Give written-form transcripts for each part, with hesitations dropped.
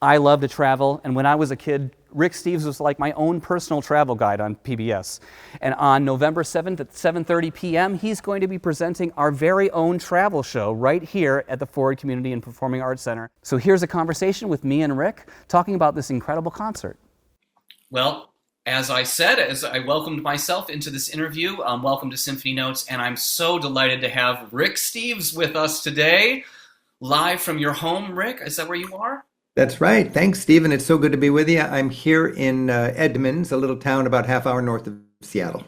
I love to travel, and when I was a kid, Rick Steves was like my own personal travel guide on PBS. And on November 7th at 7:30 p.m., he's going to be presenting our very own travel show right here at the Ford Community and Performing Arts Center. So here's a conversation with me and Rick talking about this incredible concert. Well, as I said, as I welcomed myself into this interview, welcome to Symphony Notes, and I'm so delighted to have Rick Steves with us today, live from your home, Rick. Is that where you are? That's right. Thanks, Stephen. It's so good to be with you. I'm here in Edmonds, a little town about half hour north of Seattle.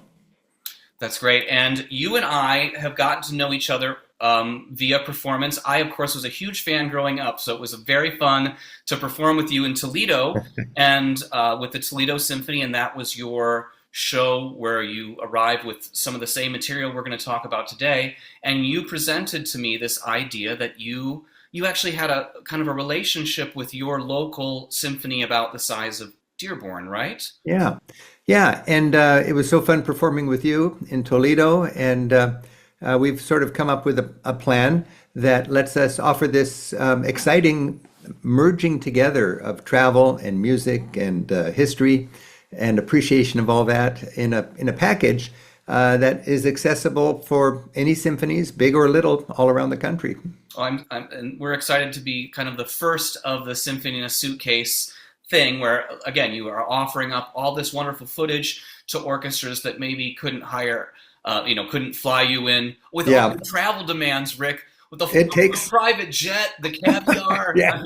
That's great. And you and I have gotten to know each other via performance. I, of course, was a huge fan growing up, so it was very fun to perform with you in Toledo and with the Toledo Symphony, and that was your show where you arrived with some of the same material we're going to talk about today, and you presented to me this idea that you actually had a kind of a relationship with your local symphony about the size of Dearborn, right? Yeah. And it was so fun performing with you in Toledo. And we've sort of come up with a plan that lets us offer this exciting merging together of travel and music and history and appreciation of all that in a package that is accessible for any symphonies, big or little, all around the country. And we're excited to be kind of the first of the Symphony in a Suitcase thing where, again, you are offering up all this wonderful footage to orchestras that maybe couldn't hire, couldn't fly you in with all the travel demands, Rick, with the private jet, the caviar. Yeah.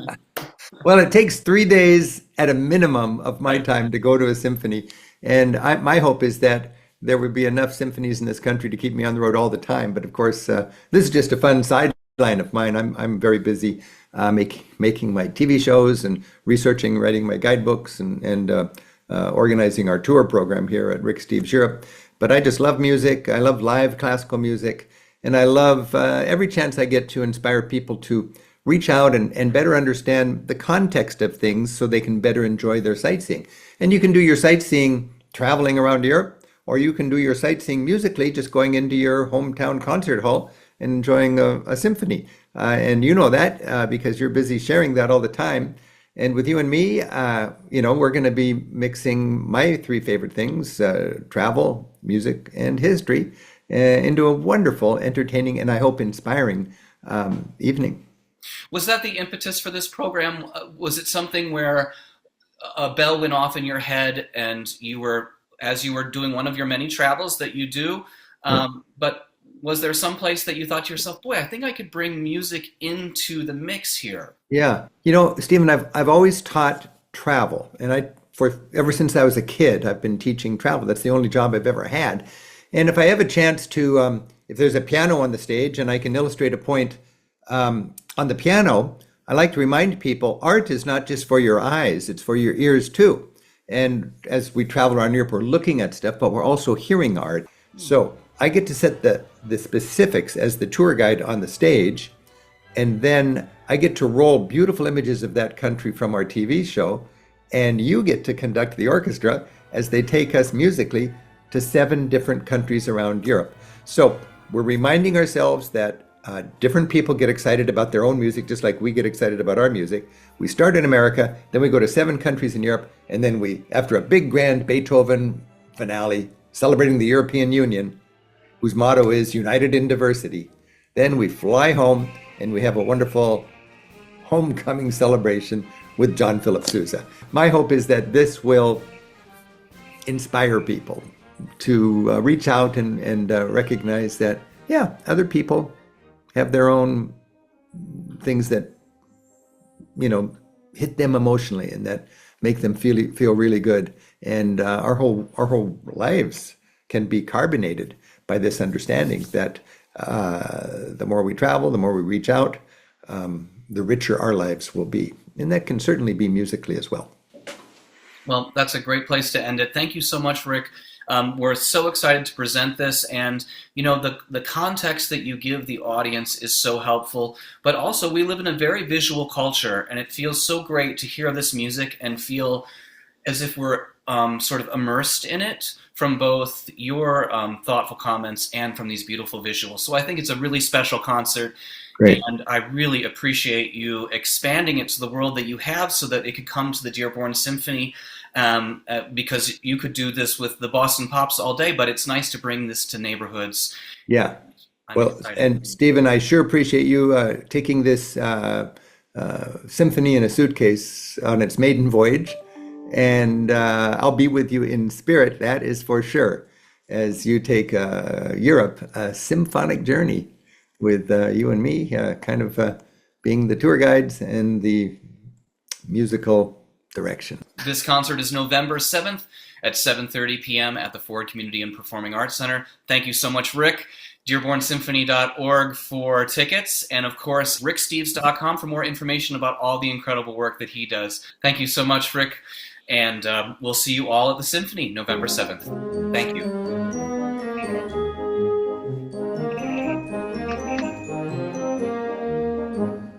Well, it takes 3 days at a minimum of my time to go to a symphony. And my hope is that there would be enough symphonies in this country to keep me on the road all the time. But of course, this is just a fun sideline of mine. I'm very busy making my TV shows and researching, writing my guidebooks and organizing our tour program here at Rick Steves Europe. But I just love music. I love live classical music. And I love every chance I get to inspire people to reach out and better understand the context of things so they can better enjoy their sightseeing. And you can do your sightseeing traveling around Europe, or you can do your sightseeing musically just going into your hometown concert hall and enjoying a symphony. And you know that because you're busy sharing that all the time. And with you and me, we're going to be mixing my three favorite things, travel, music, and history, into a wonderful, entertaining, and I hope inspiring evening. Was that the impetus for this program? Was it something where a bell went off in your head and as you were doing one of your many travels that you do, but was there some place that you thought to yourself, boy, I think I could bring music into the mix here? Yeah. Stephen, I've always taught travel, and ever since I was a kid, I've been teaching travel. That's the only job I've ever had. And if I have a chance to, if there's a piano on the stage and I can illustrate a point on the piano, I like to remind people art is not just for your eyes, it's for your ears too. And as we travel around Europe, we're looking at stuff, but we're also hearing art. So I get to set the specifics as the tour guide on the stage, and then I get to roll beautiful images of that country from our TV show, and you get to conduct the orchestra as they take us musically to 7 different countries around Europe. So we're reminding ourselves that different people get excited about their own music, just like we get excited about our music. We start in America, then we go to 7 countries in Europe, and then we, after a big grand Beethoven finale, celebrating the European Union, whose motto is United in Diversity, then we fly home and we have a wonderful homecoming celebration with John Philip Sousa. My hope is that this will inspire people to reach out and recognize that, other people have their own things that, hit them emotionally and that make them feel really good. And our whole lives can be carbonated by this understanding that the more we travel, the more we reach out, the richer our lives will be. And that can certainly be musically as well. Well, that's a great place to end it. Thank you so much, Rick. We're so excited to present this, and the context that you give the audience is so helpful, but also we live in a very visual culture, and it feels so great to hear this music and feel as if we're sort of immersed in it from both your thoughtful comments and from these beautiful visuals. So I think it's a really special concert. Great. And I really appreciate you expanding it to the world that you have so that it could come to the Dearborn Symphony, because you could do this with the Boston Pops all day, but it's nice to bring this to neighborhoods. Yeah. I'm Well, excited. and Stephen, I sure appreciate you taking this symphony in a suitcase on its maiden voyage. And I'll be with you in spirit, that is for sure, as you take Europe, a symphonic journey with you and me, kind of being the tour guides and the musical direction. This concert is November 7th at 7:30 p.m. at the Ford Community and Performing Arts Center. Thank you so much, Rick. DearbornSymphony.org for tickets, and of course, ricksteves.com for more information about all the incredible work that he does. Thank you so much, Rick, and we'll see you all at the Symphony November 7th. Thank you.